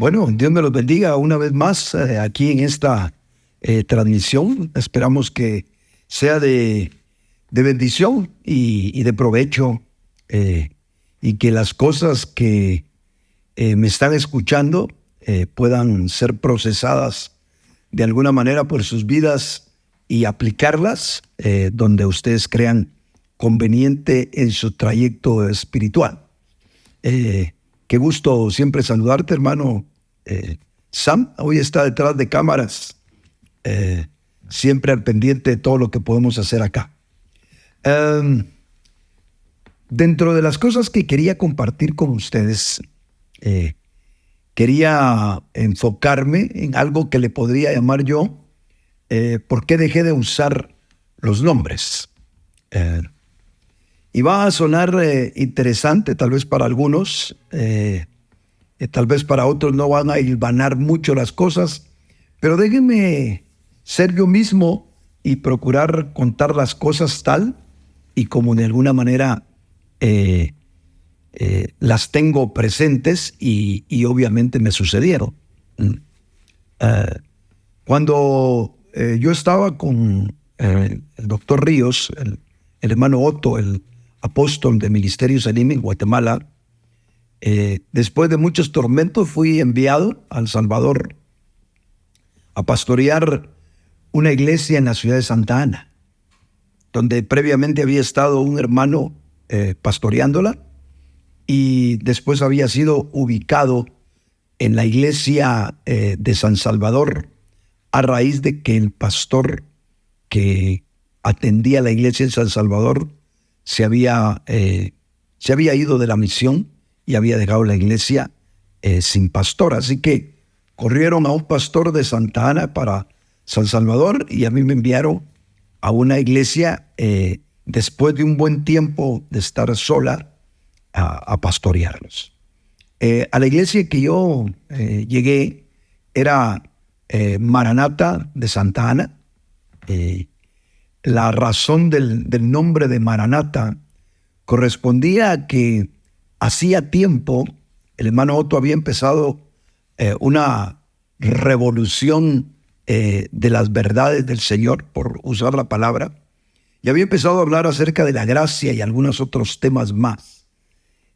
Bueno, Dios me los bendiga una vez más aquí en esta transmisión. Esperamos que sea de bendición y de provecho y que las cosas que me están escuchando puedan ser procesadas de alguna manera por sus vidas y aplicarlas donde ustedes crean conveniente en su trayecto espiritual. Qué gusto siempre saludarte, hermano Sam. Hoy está detrás de cámaras, siempre al pendiente de todo lo que podemos hacer acá. Dentro de las cosas que quería compartir con ustedes, quería enfocarme en algo que le podría llamar yo ¿por qué dejé de usar los nombres? Y va a sonar interesante tal vez para algunos, tal vez para otros no van a hilvanar mucho las cosas, pero déjenme ser yo mismo y procurar contar las cosas tal y como de alguna manera las tengo presentes y obviamente me sucedieron. Cuando yo estaba con el doctor Ríos, el hermano Otto, el apóstol de Ministerio Salim en Guatemala, después de muchos tormentos fui enviado a El Salvador a pastorear una iglesia en la ciudad de Santa Ana, donde previamente había estado un hermano pastoreándola y después había sido ubicado en la iglesia de San Salvador a raíz de que el pastor que atendía la iglesia en San Salvador se había ido de la misión y había dejado la iglesia sin pastor. Así que corrieron a un pastor de Santa Ana para San Salvador y a mí me enviaron a una iglesia después de un buen tiempo de estar sola a pastorearlos. A la iglesia que yo llegué era Maranata de Santa Ana. La razón del nombre de Maranata correspondía a que hacía tiempo el hermano Otto había empezado una revolución de las verdades del Señor, por usar la palabra, y había empezado a hablar acerca de la gracia y algunos otros temas más,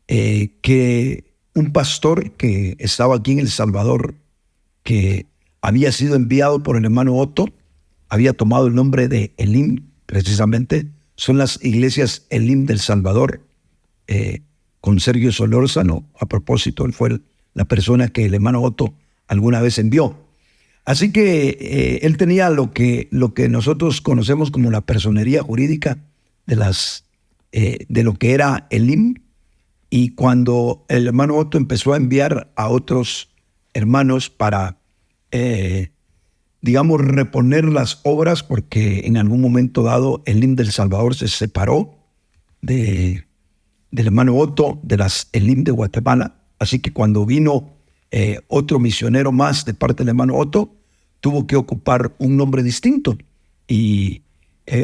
que un pastor que estaba aquí en El Salvador, que había sido enviado por el hermano Otto, había tomado el nombre de Elim, precisamente, son las iglesias Elim del Salvador, con Sergio Solórzano. A propósito, él fue la persona que el hermano Otto alguna vez envió. Así que él tenía lo que nosotros conocemos como la personería jurídica de lo que era Elim, y cuando el hermano Otto empezó a enviar a otros hermanos para digamos, reponer las obras, porque en algún momento dado el Elim del Salvador se separó del hermano Otto, de las Elim de Guatemala. Así que cuando vino otro misionero más de parte del hermano Otto, tuvo que ocupar un nombre distinto y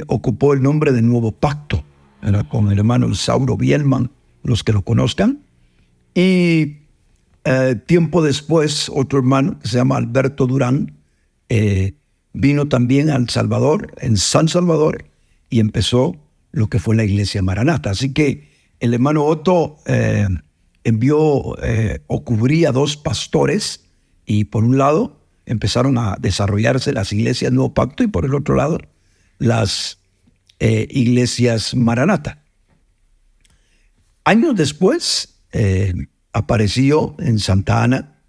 ocupó el nombre de Nuevo Pacto, ¿verdad? Con el hermano Sauro Bielman, los que lo conozcan. Y tiempo después, otro hermano que se llama Alberto Durán, vino también a El Salvador, en San Salvador, y empezó lo que fue la iglesia Maranata. Así que el hermano Otto envió o cubría dos pastores, y por un lado empezaron a desarrollarse las iglesias Nuevo Pacto y por el otro lado las iglesias Maranata. Años después apareció en Santa Ana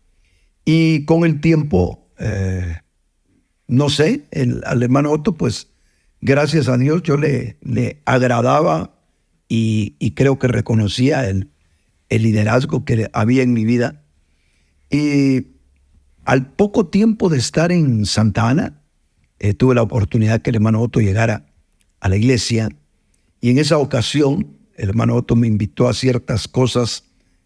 y con el tiempo no sé, al hermano Otto, pues gracias a Dios yo le agradaba y creo que reconocía el liderazgo que había en mi vida. Y al poco tiempo de estar en Santa Ana, tuve la oportunidad que el hermano Otto llegara a la iglesia, y en esa ocasión el hermano Otto me invitó a ciertas cosas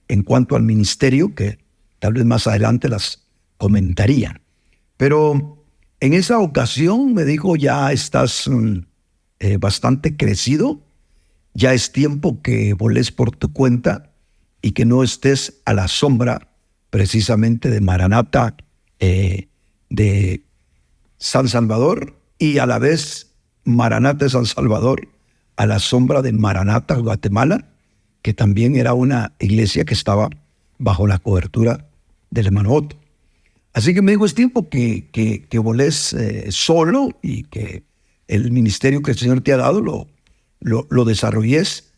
en cuanto al ministerio, que tal vez más adelante las comentaría. Pero en esa ocasión me dijo: ya estás bastante crecido, ya es tiempo que voles por tu cuenta y que no estés a la sombra precisamente de Maranata de San Salvador, y a la vez Maranata de San Salvador a la sombra de Maranata, Guatemala, que también era una iglesia que estaba bajo la cobertura del hermano Otto. Así que me dijo, es tiempo que volés solo y que el ministerio que el Señor te ha dado lo desarrolles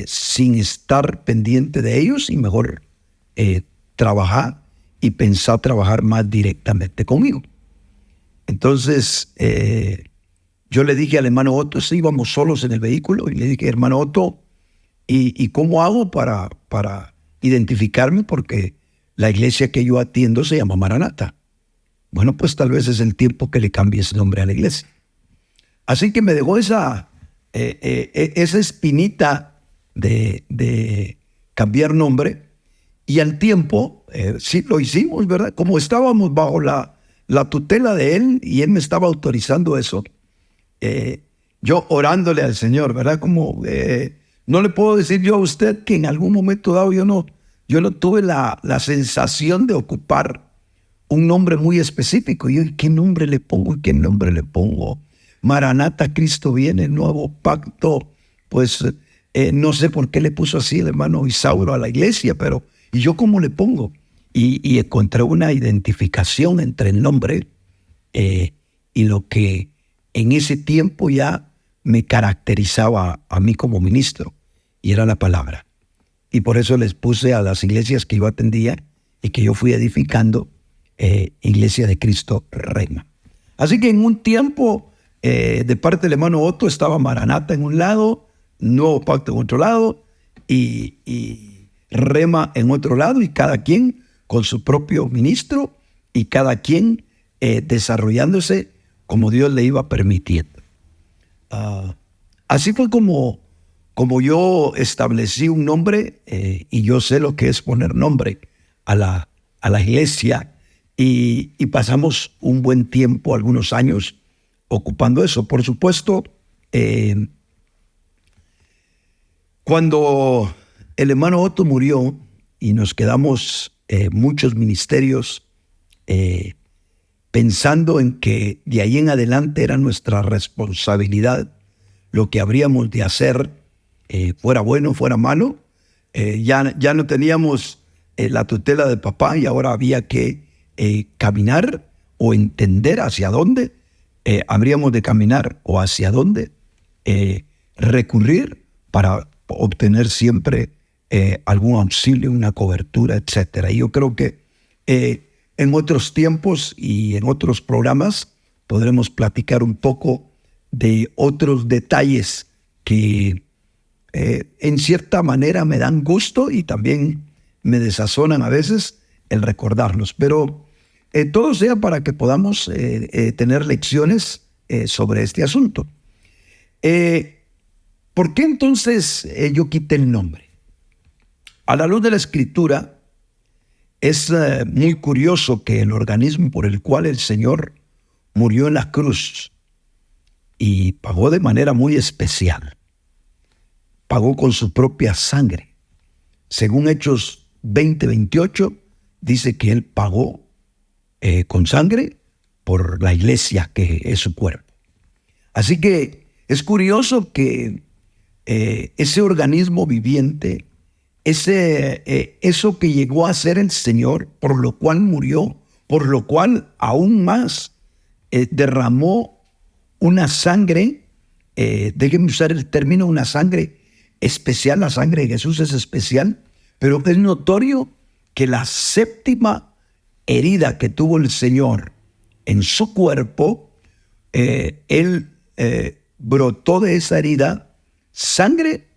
sin estar pendiente de ellos, y mejor trabajar y pensar trabajar más directamente conmigo. Entonces, yo le dije al hermano Otto, sí, íbamos solos en el vehículo, y le dije, hermano Otto, ¿y cómo hago para identificarme? Porque la iglesia que yo atiendo se llama Maranata. Bueno, pues tal vez es el tiempo que le cambie ese nombre a la iglesia. Así que me dejó esa espinita de cambiar nombre, y al tiempo, sí lo hicimos, ¿verdad? Como estábamos bajo la tutela de él y él me estaba autorizando eso, yo orándole al Señor, ¿verdad? Como no le puedo decir yo a usted que en algún momento dado yo no tuve la sensación de ocupar un nombre muy específico. Yo, ¿qué nombre le pongo? ¿Qué nombre le pongo? Maranata, Cristo viene, nuevo pacto. Pues no sé por qué le puso así el hermano Isauro a la iglesia, pero ¿y yo cómo le pongo? Y encontré una identificación entre el nombre y lo que en ese tiempo ya me caracterizaba a mí como ministro, y era la palabra. Y por eso les puse a las iglesias que yo atendía y que yo fui edificando, Iglesia de Cristo Rema. Así que en un tiempo, de parte del hermano Otto, estaba Maranata en un lado, Nuevo Pacto en otro lado, y Rema en otro lado, y cada quien con su propio ministro, y cada quien desarrollándose como Dios le iba permitiendo. Así fue como yo establecí un nombre, y yo sé lo que es poner nombre a la iglesia, y pasamos un buen tiempo, algunos años, ocupando eso. Por supuesto, cuando el hermano Otto murió y nos quedamos muchos ministerios pensando en que de ahí en adelante era nuestra responsabilidad lo que habríamos de hacer, fuera bueno, fuera malo, ya no teníamos la tutela de papá, y ahora había que caminar o entender hacia dónde habríamos de caminar, o hacia dónde recurrir para obtener siempre algún auxilio, una cobertura, etc. Y yo creo que en otros tiempos y en otros programas podremos platicar un poco de otros detalles que en cierta manera me dan gusto y también me desazonan a veces el recordarlos. Pero todo sea para que podamos tener lecciones sobre este asunto. ¿Por qué entonces yo quité el nombre? A la luz de la Escritura, es muy curioso que el organismo por el cual el Señor murió en la cruz y pagó de manera muy especial, pagó con su propia sangre. Según Hechos 20:28, dice que Él pagó con sangre por la iglesia, que es su cuerpo. Así que es curioso que ese organismo viviente, eso que llegó a ser el Señor, por lo cual murió, por lo cual aún más derramó una sangre, déjenme usar el término, una sangre especial. La sangre de Jesús es especial, pero es notorio que la séptima herida que tuvo el Señor en su cuerpo, Él brotó de esa herida sangre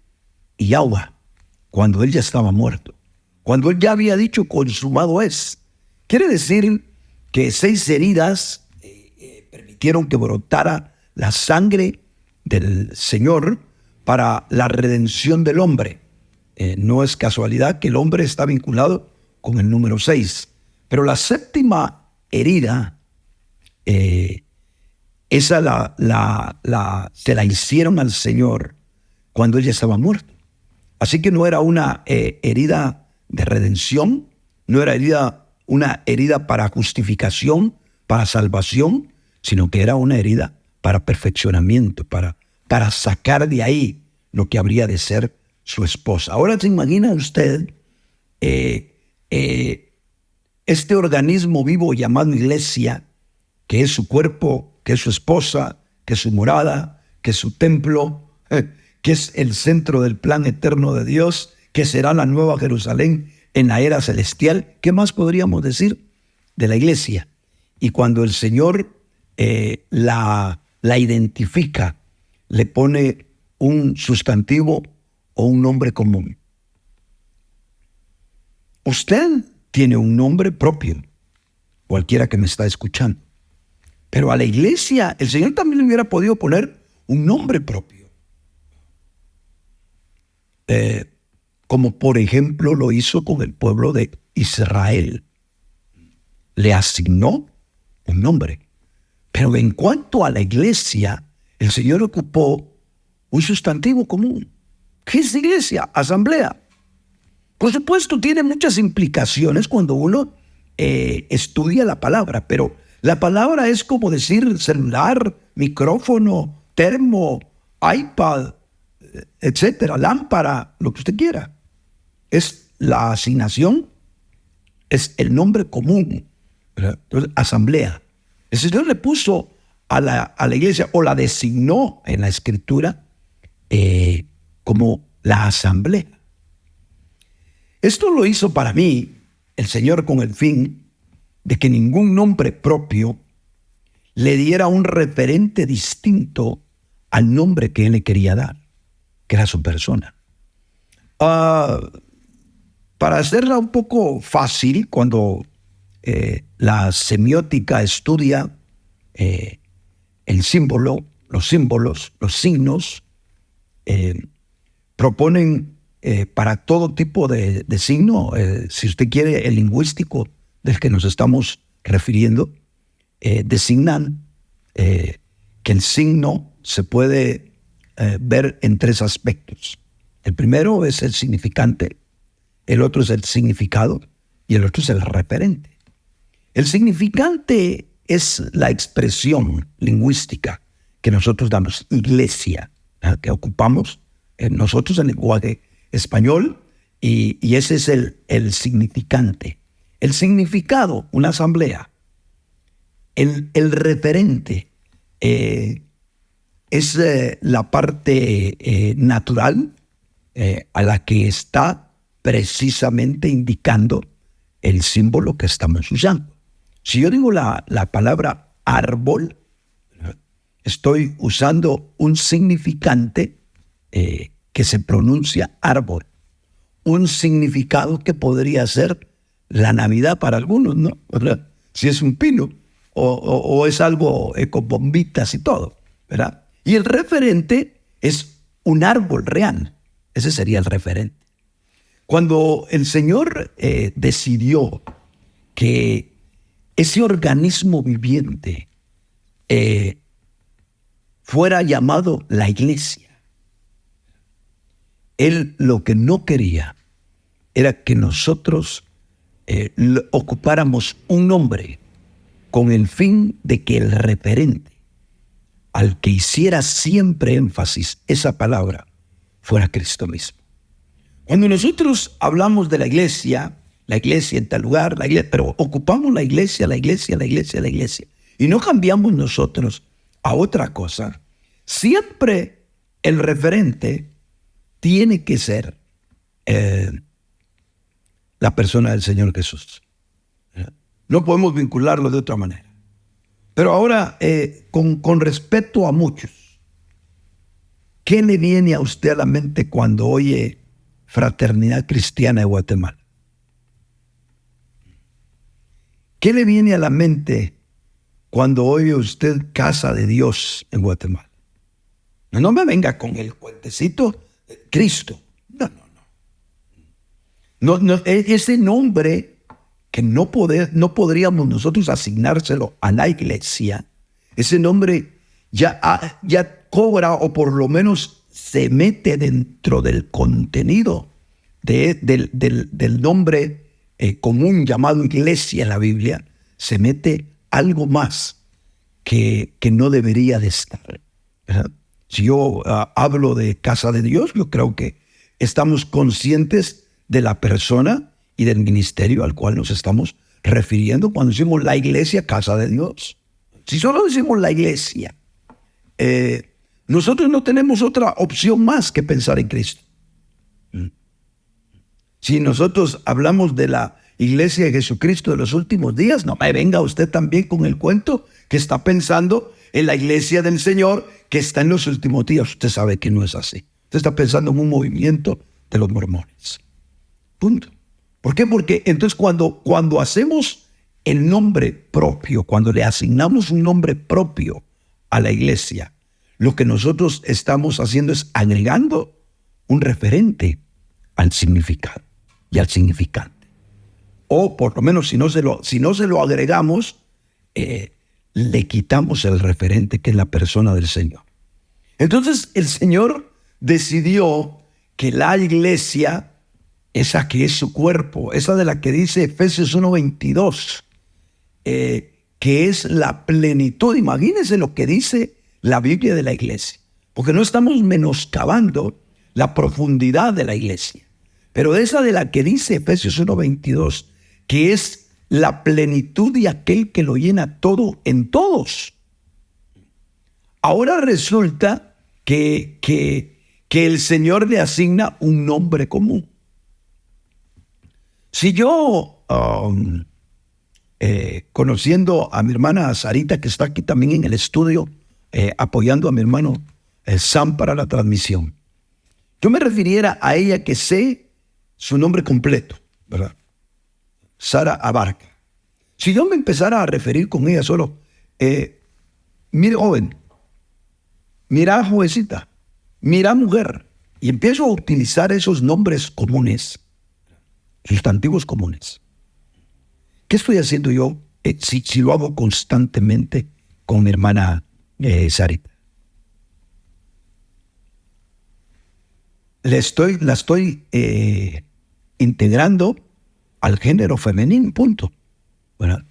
y agua, cuando Él ya estaba muerto, cuando Él ya había dicho consumado es. Quiere decir que 6 heridas permitieron que brotara la sangre del Señor para la redención del hombre. No es casualidad que el hombre está vinculado con el número 6. Pero la séptima herida, esa se la hicieron al Señor cuando Él ya estaba muerto. Así que no era una herida de redención, no era una herida para justificación, para salvación, sino que era una herida para perfeccionamiento, para sacar de ahí lo que habría de ser su esposa. Ahora se imagina usted este organismo vivo llamado iglesia, que es su cuerpo, que es su esposa, que es su morada, que es su templo, que es el centro del plan eterno de Dios, que será la nueva Jerusalén en la era celestial. ¿Qué más podríamos decir de la iglesia? Y cuando el Señor la identifica, le pone un sustantivo o un nombre común. Usted tiene un nombre propio, cualquiera que me está escuchando. Pero a la iglesia, el Señor también le hubiera podido poner un nombre propio. Como por ejemplo lo hizo con el pueblo de Israel. Le asignó un nombre. Pero en cuanto a la iglesia, el Señor ocupó un sustantivo común. ¿Qué es iglesia? Asamblea. Por supuesto, tiene muchas implicaciones cuando uno estudia la palabra, pero la palabra es como decir celular, micrófono, termo, iPad, etcétera, lámpara, lo que usted quiera. Es la asignación, es el nombre común. Entonces, asamblea. El Señor le puso a la iglesia, o la designó en la Escritura, como la asamblea. Esto lo hizo para mí el Señor con el fin de que ningún nombre propio le diera un referente distinto al nombre que Él le quería dar, que era su persona. Para hacerla un poco fácil, cuando la semiótica estudia el símbolo, los símbolos, los signos, proponen para todo tipo de signo, si usted quiere, el lingüístico del que nos estamos refiriendo, designan que el signo se puede ver en tres aspectos. El primero es el significante, el otro es el significado y el otro es el referente. El significante es la expresión lingüística que nosotros damos, iglesia, que ocupamos nosotros en el lenguaje español, y ese es el significante. El significado, una asamblea. El referente es la parte natural a la que está precisamente indicando el símbolo que estamos usando. Si yo digo la palabra árbol, estoy usando un significante que se pronuncia árbol. Un significado que podría ser la Navidad para algunos, ¿no? ¿Verdad? Si es un pino o es algo con bombitas y todo, ¿verdad? Y el referente es un árbol real. Ese sería el referente. Cuando el Señor decidió que ese organismo viviente fuera llamado la iglesia, Él lo que no quería era que nosotros ocupáramos un nombre con el fin de que el referente al que hiciera siempre énfasis esa palabra fuera Cristo mismo. Cuando nosotros hablamos de la iglesia en tal lugar, la iglesia, pero ocupamos la iglesia, y no cambiamos nosotros a otra cosa, siempre el referente tiene que ser la persona del Señor Jesús. No podemos vincularlo de otra manera. Pero ahora, con respecto a muchos, ¿qué le viene a usted a la mente cuando oye Fraternidad Cristiana de Guatemala? ¿Qué le viene a la mente cuando oye usted Casa de Dios en Guatemala? No me venga con el cuentecito Cristo. No, ese nombre que no podríamos nosotros asignárselo a la iglesia, ese nombre ya cobra, o por lo menos se mete dentro del contenido del nombre común llamado iglesia en la Biblia, se mete algo más que no debería de estar, ¿verdad? Si yo hablo de casa de Dios, yo creo que estamos conscientes de la persona y del ministerio al cual nos estamos refiriendo cuando decimos la iglesia, casa de Dios. Si solo decimos la iglesia, nosotros no tenemos otra opción más que pensar en Cristo. Si nosotros hablamos de la iglesia de Jesucristo de los últimos días, no me venga usted también con el cuento que está pensando en la iglesia del Señor que está en los últimos días. Usted sabe que no es así. Usted está pensando en un movimiento de los mormones. Punto. ¿Por qué? Porque entonces cuando hacemos el nombre propio, cuando le asignamos un nombre propio a la iglesia, lo que nosotros estamos haciendo es agregando un referente al significado y al significante. O por lo menos si no se lo agregamos, le quitamos el referente que es la persona del Señor. Entonces el Señor decidió que la iglesia, esa que es su cuerpo, esa de la que dice Efesios 1:22, que es la plenitud. Imagínense lo que dice la Biblia de la iglesia, porque no estamos menoscabando la profundidad de la iglesia, pero esa de la que dice Efesios 1:22, que es la plenitud de aquel que lo llena todo en todos. Ahora resulta que el Señor le asigna un nombre común. Si yo, conociendo a mi hermana Sarita, que está aquí también en el estudio, apoyando a mi hermano Sam para la transmisión, yo me refiriera a ella que sé su nombre completo, ¿verdad? Sara Abarca. Si yo me empezara a referir con ella solo, mire joven, mira jovencita, mira mujer, y empiezo a utilizar esos nombres comunes, sustantivos comunes. ¿Qué estoy haciendo yo si lo hago constantemente con mi hermana Sarita? La estoy integrando al género femenino, punto. ¿Verdad?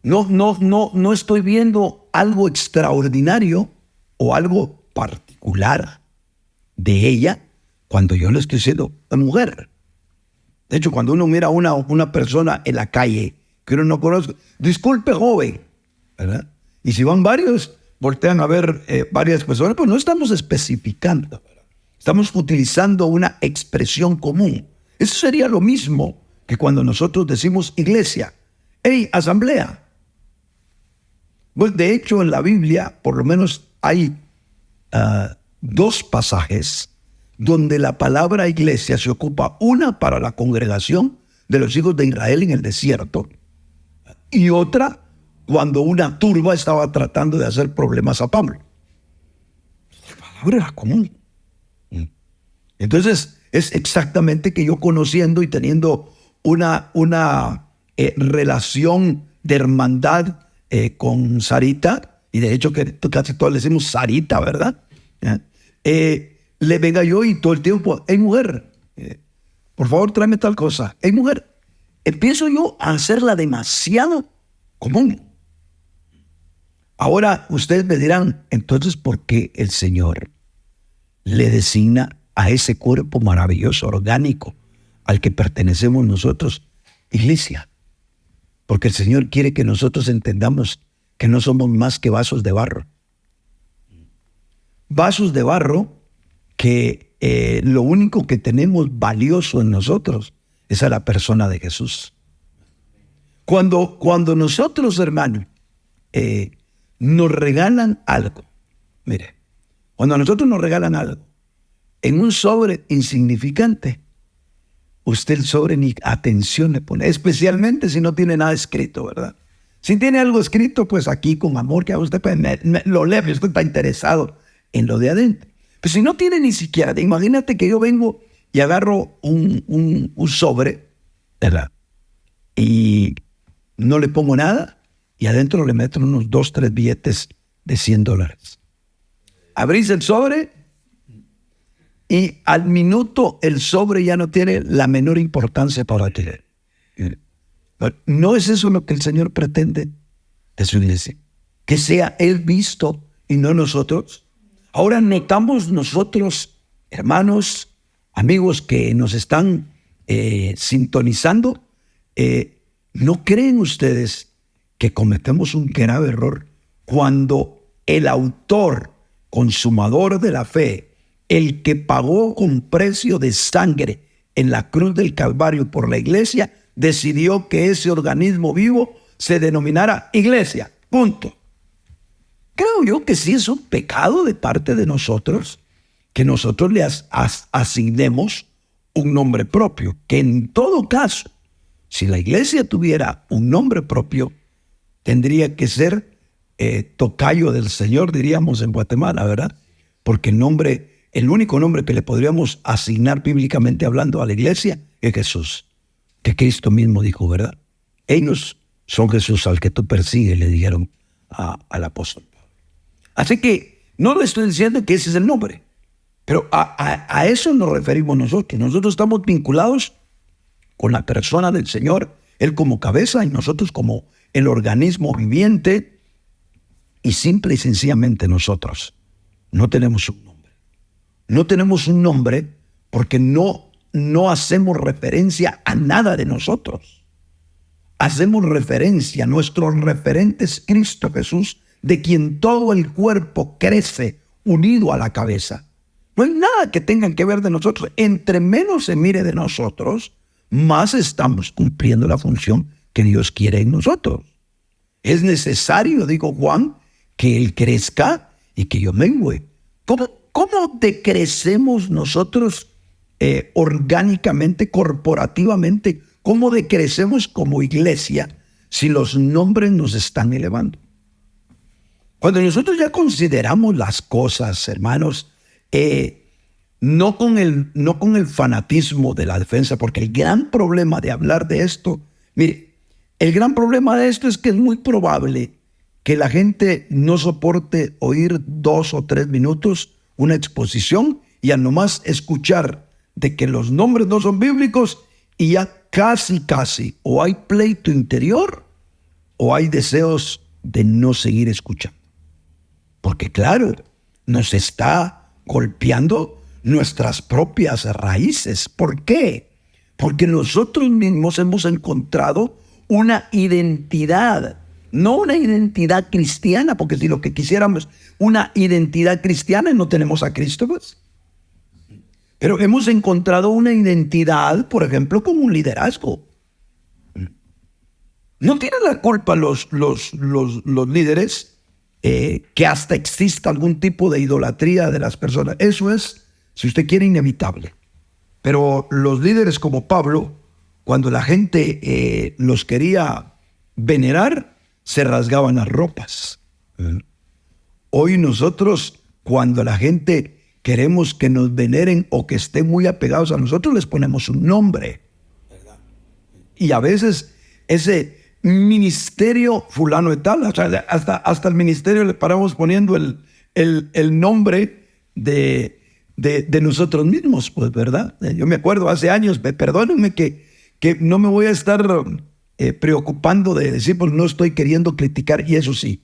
No estoy viendo algo extraordinario o algo particular de ella cuando yo le estoy diciendo la mujer. De hecho, cuando uno mira a una persona en la calle que uno no conoce, disculpe joven, ¿verdad? Y si van varios, voltean a ver varias personas, pues no estamos especificando, ¿verdad? Estamos utilizando una expresión común. Eso sería lo mismo que cuando nosotros decimos iglesia, hey, asamblea. Pues de hecho en la Biblia por lo menos hay dos pasajes donde la palabra iglesia se ocupa, una para la congregación de los hijos de Israel en el desierto y otra cuando una turba estaba tratando de hacer problemas a Pablo. La palabra era común. Entonces es exactamente que yo conociendo y teniendo una relación de hermandad con Sarita, y de hecho que casi todos le decimos Sarita, ¿verdad? Le venga yo y todo el tiempo, hey mujer, por favor tráeme tal cosa, hey mujer, empiezo yo a hacerla demasiado común. Ahora ustedes me dirán, entonces ¿por qué el Señor le designa a ese cuerpo maravilloso, orgánico, al que pertenecemos nosotros, iglesia? Porque el Señor quiere que nosotros entendamos que no somos más que vasos de barro. Vasos de barro que lo único que tenemos valioso en nosotros es a la persona de Jesús. Cuando nosotros, hermanos, nos regalan algo, mire, cuando a nosotros nos regalan algo en un sobre insignificante, usted el sobre ni atención le pone, especialmente si no tiene nada escrito, ¿verdad? Si tiene algo escrito, pues aquí con amor que a usted pues, lo lee, usted está interesado en lo de adentro. Pero si no tiene ni siquiera, imagínate que yo vengo y agarro un sobre, ¿verdad? Y no le pongo nada y adentro le meto unos 2, 3 billetes de $100. Abrís el sobre y al minuto el sobre ya no tiene la menor importancia para ti. ¿No es eso lo que el Señor pretende de su iglesia? Que sea Él visto y no nosotros. Ahora notamos nosotros, hermanos, amigos que nos están sintonizando, ¿no creen ustedes que cometemos un grave error cuando el autor, consumador de la fe, el que pagó con precio de sangre en la cruz del Calvario por la iglesia, decidió que ese organismo vivo se denominara iglesia? Punto. Creo yo que sí es un pecado de parte de nosotros que nosotros le asignemos un nombre propio, que en todo caso, si la iglesia tuviera un nombre propio, tendría que ser tocayo del Señor, diríamos en Guatemala, ¿verdad? Porque el único nombre que le podríamos asignar bíblicamente hablando a la iglesia es Jesús, que Cristo mismo dijo, ¿verdad? Ellos son Jesús al que tú persigues, le dijeron al apóstol Pablo. Así que no le estoy diciendo que ese es el nombre, pero a eso nos referimos nosotros. Nosotros estamos vinculados con la persona del Señor, Él como cabeza y nosotros como el organismo viviente, y simple y sencillamente nosotros no tenemos un nombre. No tenemos un nombre porque no hacemos referencia a nada de nosotros. Hacemos referencia, nuestro referente es Cristo Jesús, de quien todo el cuerpo crece unido a la cabeza. No hay nada que tenga que ver de nosotros. Entre menos se mire de nosotros, más estamos cumpliendo la función que Dios quiere en nosotros. Es necesario, dijo Juan, que Él crezca y que yo mengüe. ¿Cómo decrecemos nosotros orgánicamente, corporativamente? ¿Cómo decrecemos como iglesia si los nombres nos están elevando? Cuando nosotros ya consideramos las cosas, hermanos, no con el fanatismo de la defensa, porque el gran problema de hablar de esto, mire, el gran problema de esto es que es muy probable que la gente no soporte oír 2 o 3 minutos una exposición y a nomás escuchar de que los nombres no son bíblicos y ya casi, o hay pleito interior o hay deseos de no seguir escuchando. Porque claro, nos está golpeando nuestras propias raíces. ¿Por qué? Porque nosotros mismos hemos encontrado una identidad, no una identidad cristiana, porque si lo que quisiéramos una identidad cristiana no tenemos a Cristo, pues. Pero hemos encontrado una identidad, por ejemplo, como un liderazgo. No tienen la culpa los líderes que hasta exista algún tipo de idolatría de las personas. Eso es, si usted quiere, inevitable. Pero los líderes como Pablo, cuando la gente los quería venerar, se rasgaban las ropas. Hoy nosotros, cuando la gente queremos que nos veneren o que estén muy apegados a nosotros, les ponemos un nombre. Y a veces ese ministerio fulano de tal, o sea, hasta el ministerio le paramos poniendo el nombre de nosotros mismos, pues, ¿verdad? Yo me acuerdo hace años, perdónenme que no me voy a estar preocupando de decir, pues no estoy queriendo criticar, y eso sí,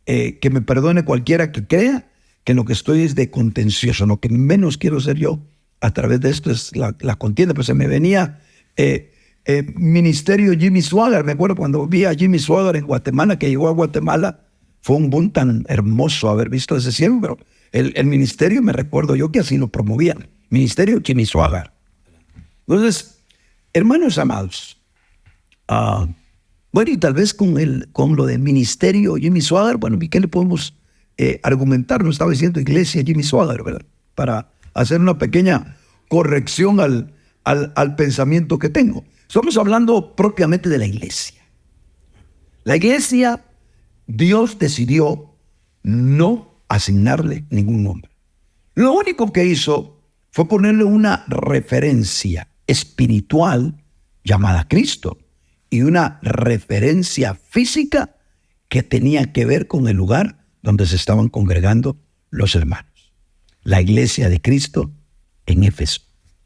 que me perdone cualquiera que crea que lo que estoy es de contencioso. Lo que menos quiero ser yo a través de esto es la contienda. Pues se me venía ministerio Jimmy Swaggart. Me acuerdo cuando vi a Jimmy Swaggart en Guatemala, que llegó a Guatemala, fue un boom tan hermoso haber visto ese siempre. El ministerio, me recuerdo yo que así lo promovían, ministerio Jimmy Swaggart. Entonces, hermanos amados, bueno, y tal vez con lo del ministerio Jimmy Swaggart, bueno, ¿y qué le podemos argumentar? No estaba diciendo iglesia Jimmy Swaggart, ¿verdad? Para hacer una pequeña corrección al pensamiento que tengo. Estamos hablando propiamente de la iglesia. La iglesia, Dios decidió no asignarle ningún nombre. Lo único que hizo fue ponerle una referencia espiritual llamada Cristo y una referencia física que tenía que ver con el lugar donde se estaban congregando los hermanos. La iglesia de Cristo en Éfeso,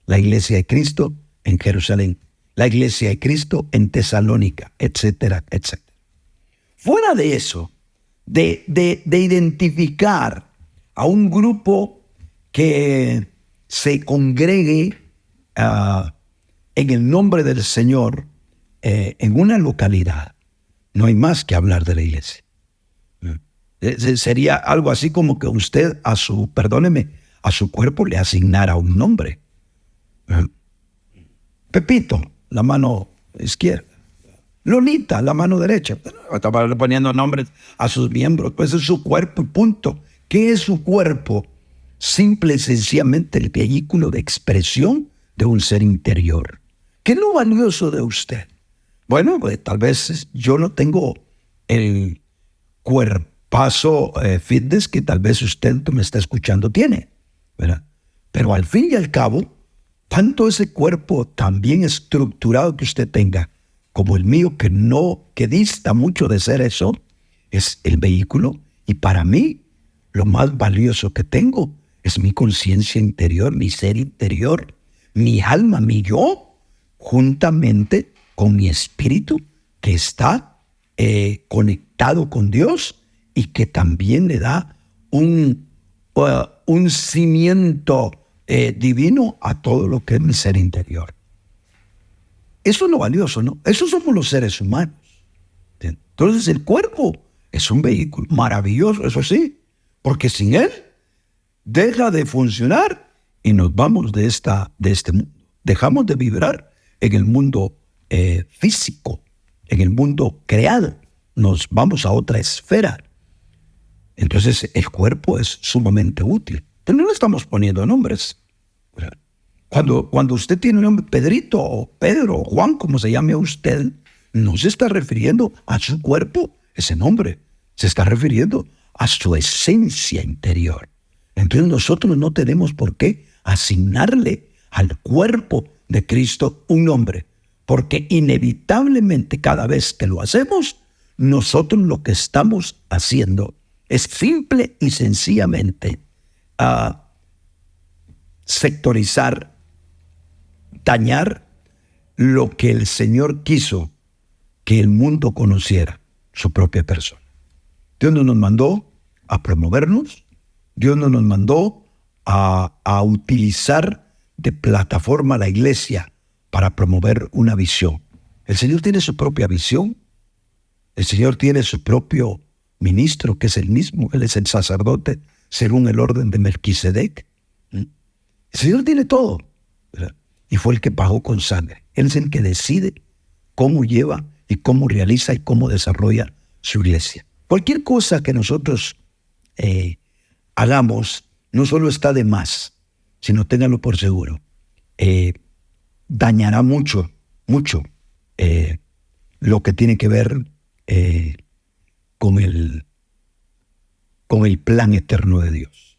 la iglesia de Cristo en Jerusalén la iglesia de Cristo en Tesalónica, etcétera, etcétera. Fuera de eso, de identificar a un grupo que se congregue en el nombre del Señor en una localidad, no hay más que hablar de la iglesia. Sería algo así como que usted a su cuerpo le asignara un nombre. Pepito, la mano izquierda. Lolita, la mano derecha. Estaba poniendo nombres a sus miembros, pues es su cuerpo y punto. ¿Qué es su cuerpo? Simple y sencillamente el vehículo de expresión de un ser interior. ¿Qué es lo valioso de usted? Bueno, pues tal vez yo no tengo el cuerpazo fitness que tal vez usted que me está escuchando tiene, ¿verdad? Pero al fin y al cabo, tanto ese cuerpo tan bien estructurado que usted tenga, como el mío que dista mucho de ser eso, es el vehículo. Y para mí, lo más valioso que tengo es mi conciencia interior, mi ser interior, mi alma, mi yo, juntamente con mi espíritu que está conectado con Dios y que también le da un cimiento divino a todo lo que es mi ser interior. Eso es lo valioso, ¿no? Eso somos los seres humanos. Entonces el cuerpo es un vehículo maravilloso, eso sí, porque sin él deja de funcionar y nos vamos de este mundo. Dejamos de vibrar en el mundo físico, en el mundo creado. Nos vamos a otra esfera. Entonces el cuerpo es sumamente útil. Pero no le estamos poniendo nombres. Cuando usted tiene un nombre, Pedrito o Pedro o Juan, como se llame a usted, no se está refiriendo a su cuerpo, ese nombre. Se está refiriendo a su esencia interior. Entonces nosotros no tenemos por qué asignarle al cuerpo de Cristo un nombre, porque inevitablemente cada vez que lo hacemos, nosotros lo que estamos haciendo es simple y sencillamente sectorizar, dañar lo que el Señor quiso que el mundo conociera, su propia persona. Dios no nos mandó a promovernos, Dios no nos mandó a utilizar de plataforma la iglesia para promover una visión. El Señor tiene su propia visión, el Señor tiene su propio ministro, que es el mismo, Él es el sacerdote, según el orden de Melquisedec. El Señor tiene todo, ¿verdad? Y fue el que pagó con sangre. Él es el que decide cómo lleva y cómo realiza y cómo desarrolla su iglesia. Cualquier cosa que nosotros hagamos no solo está de más, sino ténganlo por seguro, dañará mucho lo que tiene que ver con el plan eterno de Dios,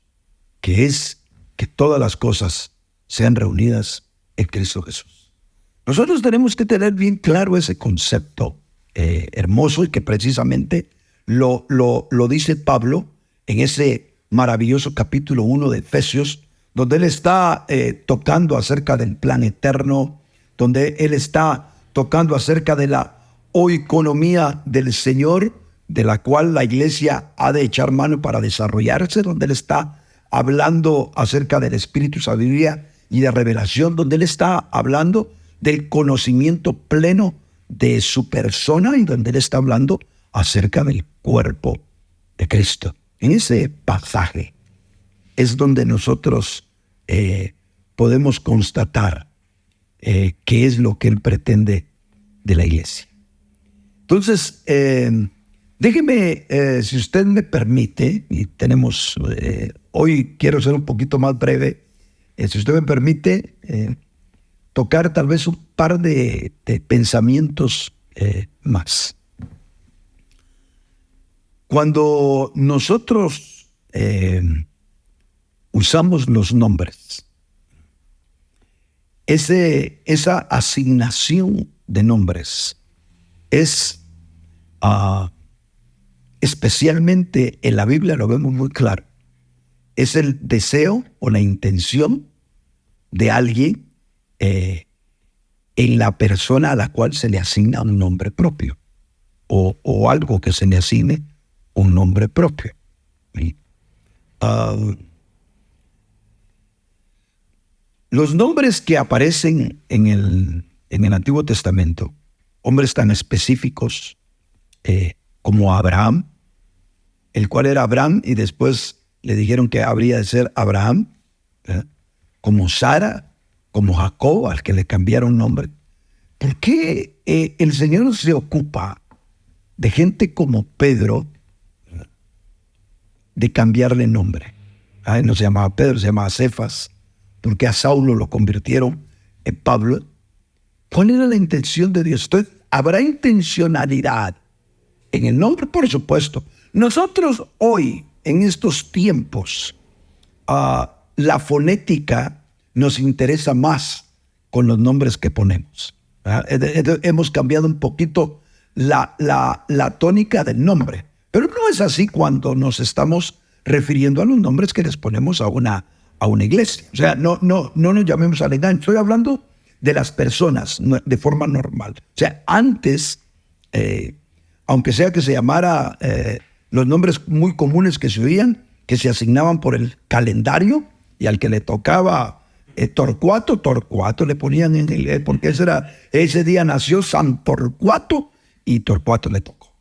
que es que todas las cosas sean reunidas en Cristo Jesús. Nosotros tenemos que tener bien claro ese concepto hermoso y que precisamente lo dice Pablo en ese maravilloso capítulo 1 de Efesios, donde él está tocando acerca del plan eterno, donde él está tocando acerca de la oikonomía del Señor, de la cual la iglesia ha de echar mano para desarrollarse, donde él está hablando acerca del espíritu, sabiduría y de revelación, donde él está hablando del conocimiento pleno de su persona y donde él está hablando acerca del cuerpo de Cristo. En ese pasaje es donde nosotros podemos constatar qué es lo que él pretende de la iglesia. Entonces, déjeme, si usted me permite, y tenemos, hoy quiero ser un poquito más breve, si usted me permite, tocar tal vez un par de pensamientos más. Cuando nosotros usamos los nombres, esa asignación de nombres es especialmente en la Biblia, lo vemos muy claro, es el deseo o la intención de alguien en la persona a la cual se le asigna un nombre propio o algo que se le asigne un nombre propio. ¿Sí? Los nombres que aparecen en el Antiguo Testamento, hombres tan específicos como Abraham, el cual era Abraham y después le dijeron que habría de ser Abraham, como Sara, como Jacob, al que le cambiaron nombre. ¿Por qué el Señor se ocupa de gente como Pedro de cambiarle nombre? No se llamaba Pedro, se llamaba Cefas, porque a Saulo lo convirtieron en Pablo. ¿Cuál era la intención de Dios? Entonces, ¿habrá intencionalidad en el nombre? Por supuesto. Nosotros hoy, en estos tiempos, la fonética nos interesa más con los nombres que ponemos. Hemos cambiado un poquito la tónica del nombre, pero no es así cuando nos estamos refiriendo a los nombres que les ponemos a una iglesia. O sea, no nos llamemos al engaño. Estoy hablando de las personas de forma normal. O sea, antes, aunque sea que se llamara los nombres muy comunes que se oían, que se asignaban por el calendario, y al que le tocaba Torcuato le ponían porque ese día nació San Torcuato y Torcuato le tocó.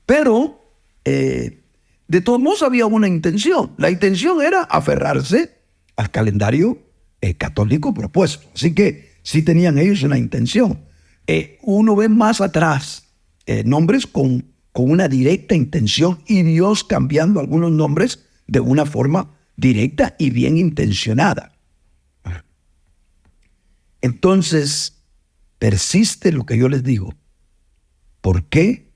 Pero de todos modos había una intención. La intención era aferrarse al calendario católico propuesto. Así que sí tenían ellos una intención. Uno ve más atrás nombres con una directa intención y Dios cambiando algunos nombres de una forma directa y bien intencionada. Entonces, persiste lo que yo les digo. ¿Por qué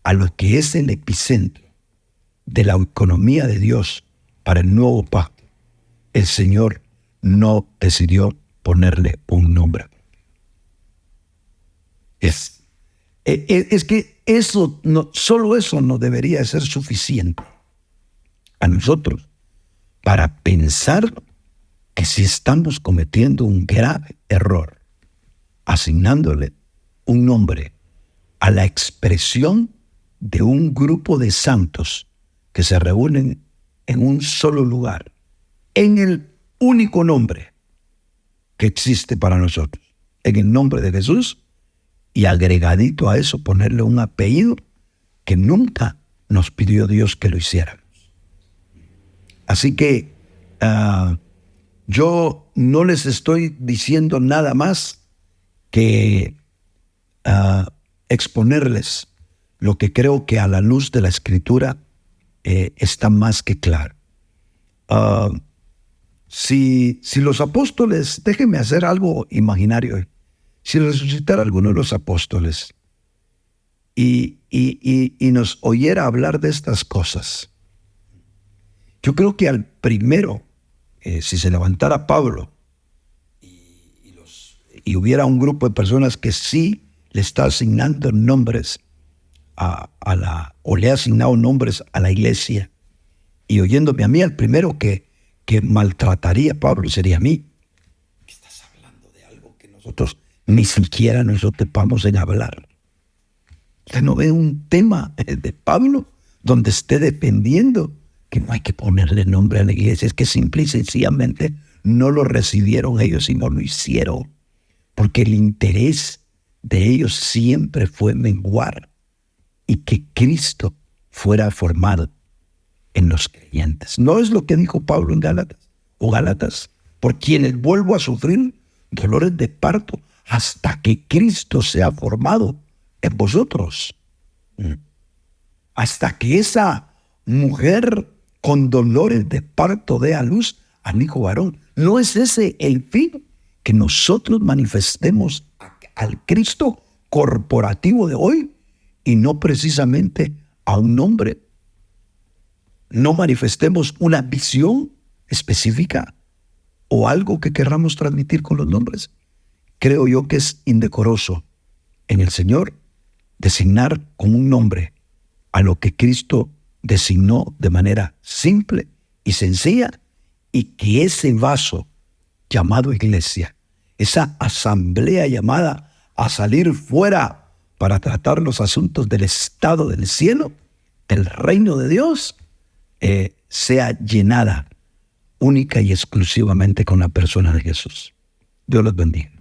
a lo que es el epicentro de la economía de Dios para el nuevo pacto, el Señor no decidió ponerle un nombre? Es que eso solo eso no debería ser suficiente a nosotros para pensar que si estamos cometiendo un grave error asignándole un nombre a la expresión de un grupo de santos que se reúnen en un solo lugar, en el único nombre que existe para nosotros, en el nombre de Jesús, y agregadito a eso ponerle un apellido que nunca nos pidió Dios que lo hiciéramos. Así que yo no les estoy diciendo nada más que exponerles lo que creo que a la luz de la Escritura está más que claro. Si los apóstoles, déjenme hacer algo imaginario, si resucitara alguno de los apóstoles y nos oyera hablar de estas cosas, yo creo que al primero, si se levantara Pablo y hubiera un grupo de personas que sí le está asignando nombres o le ha asignado nombres a la iglesia, y oyéndome a mí, al primero que maltrataría a Pablo sería a mí. Estás hablando de algo que nosotros ni siquiera nos ocupamos en hablar. Usted no ve un tema de Pablo donde esté dependiendo que no hay que ponerle nombre a la iglesia. Es que simple y sencillamente no lo recibieron ellos y no lo hicieron, porque el interés de ellos siempre fue menguar y que Cristo fuera formado en los creyentes. ¿No es lo que dijo Pablo en Gálatas? Por quienes vuelvo a sufrir dolores de parto hasta que Cristo sea formado en vosotros. Hasta que esa mujer con dolores de parto dé a luz al hijo varón. ¿No es ese el fin? Que nosotros manifestemos al Cristo corporativo de hoy y no precisamente a un nombre. No manifestemos una visión específica o algo que querramos transmitir con los nombres. Creo yo que es indecoroso en el Señor designar con un nombre a lo que Cristo designó de manera simple y sencilla, y que ese vaso llamado iglesia esa asamblea llamada a salir fuera para tratar los asuntos del estado del cielo, del reino de Dios, sea llenada única y exclusivamente con la persona de Jesús. Dios los bendiga.